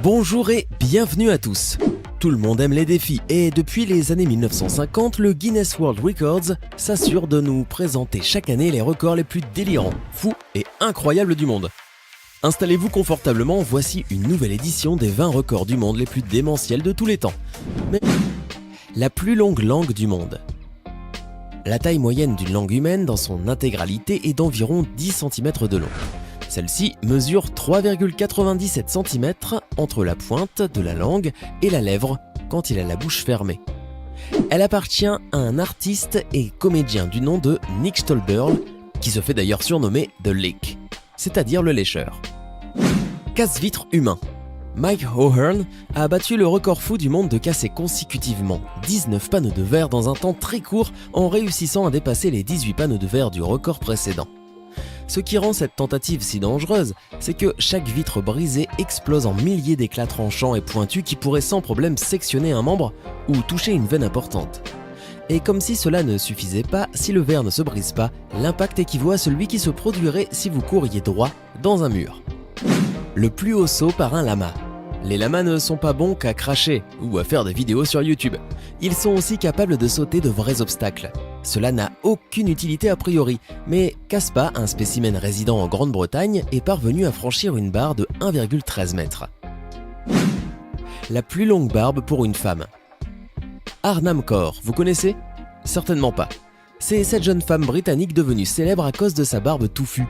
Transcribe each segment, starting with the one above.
Bonjour et bienvenue à tous. Tout le monde aime les défis et depuis les années 1950, le Guinness World Records s'assure de nous présenter chaque année les records les plus délirants, fous et incroyables du monde. Installez-vous confortablement, voici une nouvelle édition des 20 records du monde les plus démentiels de tous les temps. Mais la plus longue langue du monde. La taille moyenne d'une langue humaine dans son intégralité est d'environ 10 cm de long. Celle-ci mesure 3,97 cm entre la pointe de la langue et la lèvre quand il a la bouche fermée. Elle appartient à un artiste et comédien du nom de Nick Stolberg, qui se fait d'ailleurs surnommer The Lick, c'est-à-dire le lécheur. Casse-vitre humain. Mike O'Hearn a battu le record fou du monde de casser consécutivement 19 panneaux de verre dans un temps très court en réussissant à dépasser les 18 panneaux de verre du record précédent. Ce qui rend cette tentative si dangereuse, c'est que chaque vitre brisée explose en milliers d'éclats tranchants et pointus qui pourraient sans problème sectionner un membre ou toucher une veine importante. Et comme si cela ne suffisait pas, si le verre ne se brise pas, l'impact équivaut à celui qui se produirait si vous couriez droit dans un mur. Le plus haut saut par un lama. Les lamas ne sont pas bons qu'à cracher ou à faire des vidéos sur YouTube. Ils sont aussi capables de sauter de vrais obstacles. Cela n'a aucune utilité a priori, mais Caspa, un spécimen résident en Grande-Bretagne, est parvenu à franchir une barre de 1,13 m. La plus longue barbe pour une femme. Arnhem Kaur, vous connaissez? Certainement pas. C'est cette jeune femme britannique devenue célèbre à cause de sa barbe touffue.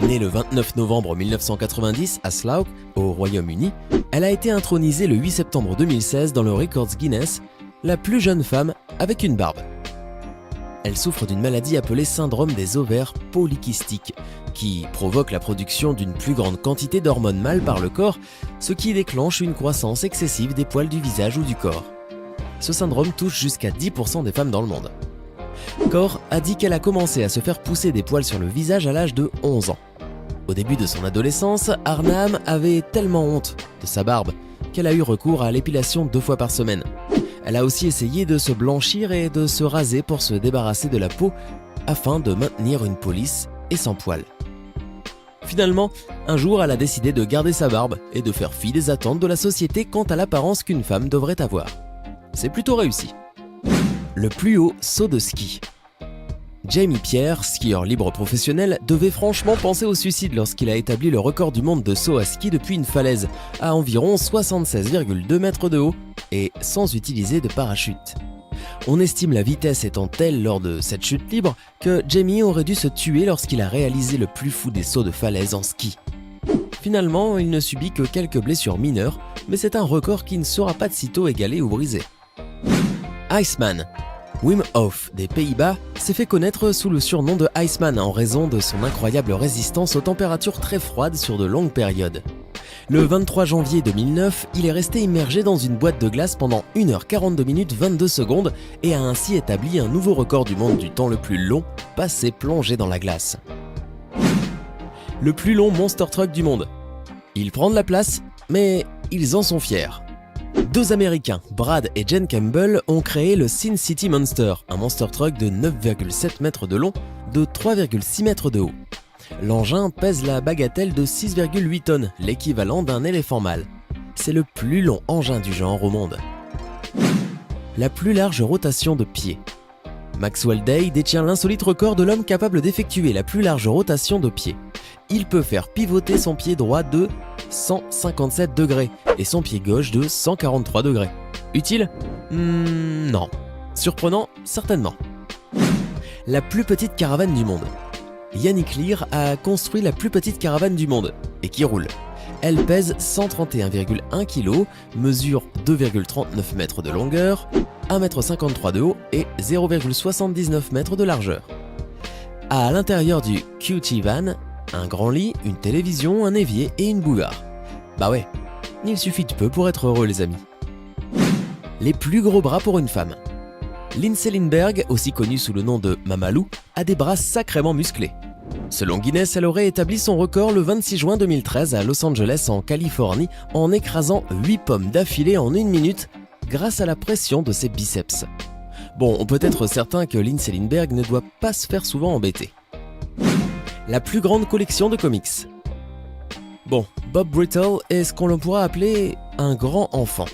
Née le 29 novembre 1990 à Slough, au Royaume-Uni, elle a été intronisée le 8 septembre 2016 dans le Records Guinness, la plus jeune femme avec une barbe. Elle souffre d'une maladie appelée syndrome des ovaires polykystiques, qui provoque la production d'une plus grande quantité d'hormones mâles par le corps, ce qui déclenche une croissance excessive des poils du visage ou du corps. Ce syndrome touche jusqu'à 10% des femmes dans le monde. Kaur a dit qu'elle a commencé à se faire pousser des poils sur le visage à l'âge de 11 ans. Au début de son adolescence, Arnhem avait tellement honte de sa barbe qu'elle a eu recours à l'épilation 2 fois par semaine. Elle a aussi essayé de se blanchir et de se raser pour se débarrasser de la peau afin de maintenir une peau lisse et sans poils. Finalement, un jour, elle a décidé de garder sa barbe et de faire fi des attentes de la société quant à l'apparence qu'une femme devrait avoir. C'est plutôt réussi. Le plus haut saut de ski. Jamie Pierre, skieur libre professionnel, devait franchement penser au suicide lorsqu'il a établi le record du monde de saut à ski depuis une falaise à environ 76,2 mètres de haut et sans utiliser de parachute. On estime la vitesse étant telle lors de cette chute libre que Jamie aurait dû se tuer lorsqu'il a réalisé le plus fou des sauts de falaise en ski. Finalement, il ne subit que quelques blessures mineures, mais c'est un record qui ne sera pas de sitôt égalé ou brisé. Iceman. Wim Hof des Pays-Bas s'est fait connaître sous le surnom de Iceman en raison de son incroyable résistance aux températures très froides sur de longues périodes. Le 23 janvier 2009, il est resté immergé dans une boîte de glace pendant 1h42 minutes 22 secondes et a ainsi établi un nouveau record du monde du temps le plus long passé plongé dans la glace. Le plus long monster truck du monde. Il prend de la place, mais ils en sont fiers. 2 Américains, Brad et Jen Campbell, ont créé le Sin City Monster, un monster truck de 9,7 mètres de long, de 3,6 mètres de haut. L'engin pèse la bagatelle de 6,8 tonnes, l'équivalent d'un éléphant mâle. C'est le plus long engin du genre au monde. La plus large rotation de pied. Maxwell Day détient l'insolite record de l'homme capable d'effectuer la plus large rotation de pied. Il peut faire pivoter son pied droit de 157 degrés et son pied gauche de 143 degrés. Utile? Non. Surprenant? Certainement. La plus petite caravane du monde. Yannick Lear a construit la plus petite caravane du monde et qui roule. Elle pèse 131,1 kg, mesure 2,39 mètres de longueur, 1,53 m de haut et 0,79 m de largeur. À l'intérieur du QT Van, un grand lit, une télévision, un évier et une bouilloire. Bah ouais, il suffit de peu pour être heureux les amis. Les plus gros bras pour une femme. Lindsay Lindbergh, aussi connue sous le nom de Mamalou, a des bras sacrément musclés. Selon Guinness, elle aurait établi son record le 26 juin 2013 à Los Angeles en Californie en écrasant 8 pommes d'affilée en 1 minute grâce à la pression de ses biceps. Bon, on peut être certain que Lindsay Lindbergh ne doit pas se faire souvent embêter. La plus grande collection de comics. Bon, Bob Brittle est ce qu'on pourra appeler un grand enfant.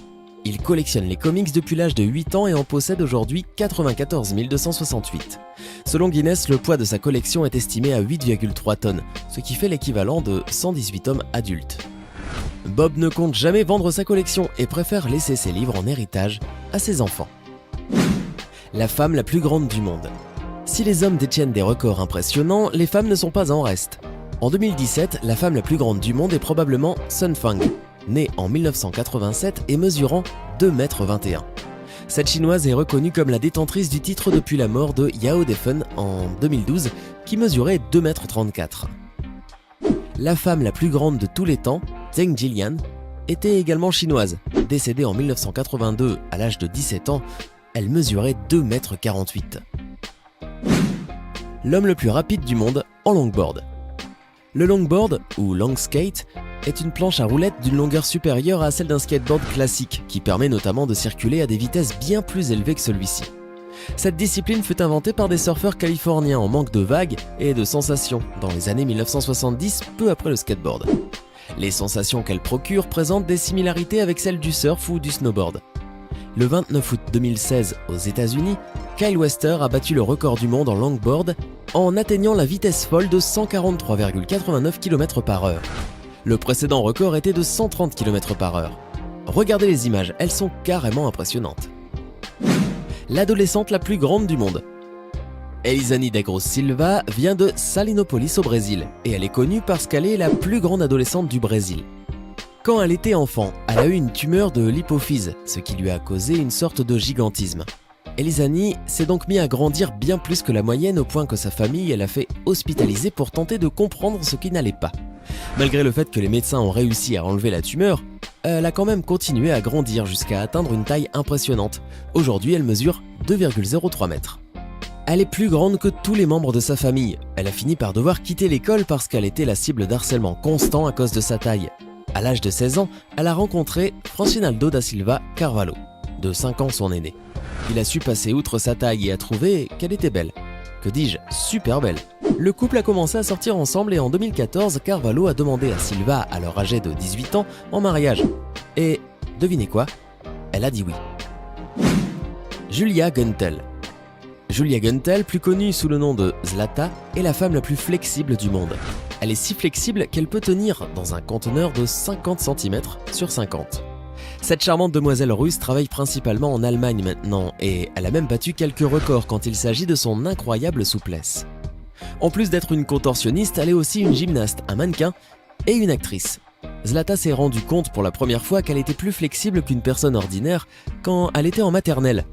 Il collectionne les comics depuis l'âge de 8 ans et en possède aujourd'hui 94 268. Selon Guinness, le poids de sa collection est estimé à 8,3 tonnes, ce qui fait l'équivalent de 118 hommes adultes. Bob ne compte jamais vendre sa collection et préfère laisser ses livres en héritage à ses enfants. La femme la plus grande du monde. Si les hommes détiennent des records impressionnants, les femmes ne sont pas en reste. En 2017, la femme la plus grande du monde est probablement Sun Fang, née en 1987 et mesurant 2,21 m. Cette chinoise est reconnue comme la détentrice du titre depuis la mort de Yao Defen en 2012, qui mesurait 2,34 m. La femme la plus grande de tous les temps, Zheng Jilian, était également chinoise. Décédée en 1982 à l'âge de 17 ans, elle mesurait 2,48 m. L'homme le plus rapide du monde en longboard. Le longboard, ou long skate, est une planche à roulettes d'une longueur supérieure à celle d'un skateboard classique, qui permet notamment de circuler à des vitesses bien plus élevées que celui-ci. Cette discipline fut inventée par des surfeurs californiens en manque de vagues et de sensations dans les années 1970, peu après le skateboard. Les sensations qu'elle procure présentent des similarités avec celles du surf ou du snowboard. Le 29 août 2016, aux États-Unis, Kyle Wester a battu le record du monde en longboard en atteignant la vitesse folle de 143,89 km/h. Le précédent record était de 130 km/h. Regardez les images, elles sont carrément impressionnantes. L'adolescente la plus grande du monde. Elizani Degros Silva vient de Salinopolis au Brésil et elle est connue parce qu'elle est la plus grande adolescente du Brésil. Quand elle était enfant, elle a eu une tumeur de l'hypophyse, ce qui lui a causé une sorte de gigantisme. Elizani s'est donc mis à grandir bien plus que la moyenne au point que sa famille l'a fait hospitaliser pour tenter de comprendre ce qui n'allait pas. Malgré le fait que les médecins ont réussi à enlever la tumeur, elle a quand même continué à grandir jusqu'à atteindre une taille impressionnante. Aujourd'hui, elle mesure 2,03 m. Elle est plus grande que tous les membres de sa famille. Elle a fini par devoir quitter l'école parce qu'elle était la cible d'harcèlement constant à cause de sa taille. À l'âge de 16 ans, elle a rencontré Francinaldo da Silva Carvalho, de 5 ans son aîné. Il a su passer outre sa taille et a trouvé qu'elle était belle. Que dis-je, super belle. Le couple a commencé à sortir ensemble et en 2014, Carvalho a demandé à Silva, alors âgée de 18 ans, en mariage. Et devinez quoi? Elle a dit oui. Julia Guntel. Julia Guntel, plus connue sous le nom de Zlata, est la femme la plus flexible du monde. Elle est si flexible qu'elle peut tenir dans un conteneur de 50 cm sur 50. Cette charmante demoiselle russe travaille principalement en Allemagne maintenant et elle a même battu quelques records quand il s'agit de son incroyable souplesse. En plus d'être une contorsionniste, elle est aussi une gymnaste, un mannequin et une actrice. Zlata s'est rendu compte pour la première fois qu'elle était plus flexible qu'une personne ordinaire quand elle était en maternelle.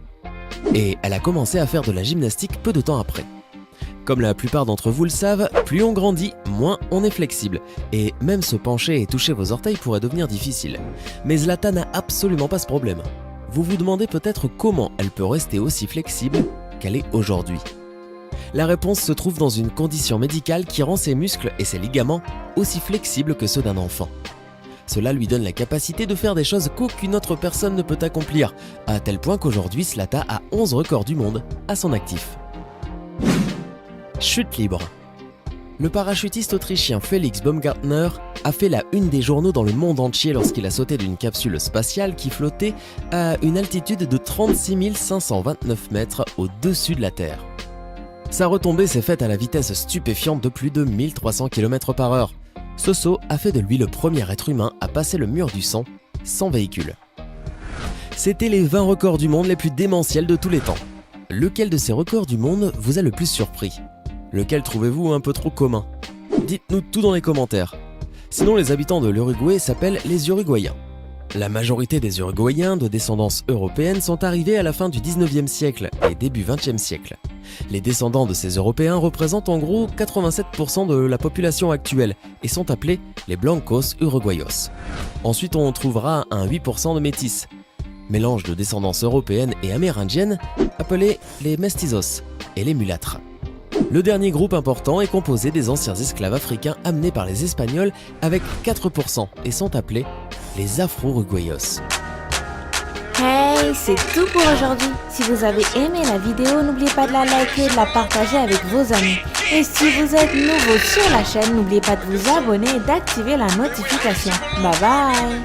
Et elle a commencé à faire de la gymnastique peu de temps après. Comme la plupart d'entre vous le savent, plus on grandit, moins on est flexible. Et même se pencher et toucher vos orteils pourrait devenir difficile. Mais Zlata n'a absolument pas ce problème. Vous vous demandez peut-être comment elle peut rester aussi flexible qu'elle est aujourd'hui. La réponse se trouve dans une condition médicale qui rend ses muscles et ses ligaments aussi flexibles que ceux d'un enfant. Cela lui donne la capacité de faire des choses qu'aucune autre personne ne peut accomplir, à tel point qu'aujourd'hui Zlata a 11 records du monde à son actif. Chute libre. Le parachutiste autrichien Felix Baumgartner a fait la une des journaux dans le monde entier lorsqu'il a sauté d'une capsule spatiale qui flottait à une altitude de 36 529 mètres au-dessus de la Terre. Sa retombée s'est faite à la vitesse stupéfiante de plus de 1300 km/h. Ce saut a fait de lui le premier être humain à passer le mur du son sans véhicule. C'était les 20 records du monde les plus démentiels de tous les temps. Lequel de ces records du monde vous a le plus surpris? Lequel trouvez-vous un peu trop commun? Dites-nous tout dans les commentaires. Sinon, les habitants de l'Uruguay s'appellent les Uruguayens. La majorité des Uruguayens de descendance européenne sont arrivés à la fin du 19e siècle et début 20e siècle. Les descendants de ces Européens représentent en gros 87% de la population actuelle et sont appelés les Blancos Uruguayos. Ensuite, on trouvera un 8% de métis, mélange de descendance européenne et amérindienne, appelés les mestizos et les mulâtres. Le dernier groupe important est composé des anciens esclaves africains amenés par les Espagnols avec 4% et sont appelés les Afro-Uruguayos. Hey. Et c'est tout pour aujourd'hui. Si vous avez aimé la vidéo, n'oubliez pas de la liker et de la partager avec vos amis. Et si vous êtes nouveau sur la chaîne, n'oubliez pas de vous abonner et d'activer la notification. Bye bye.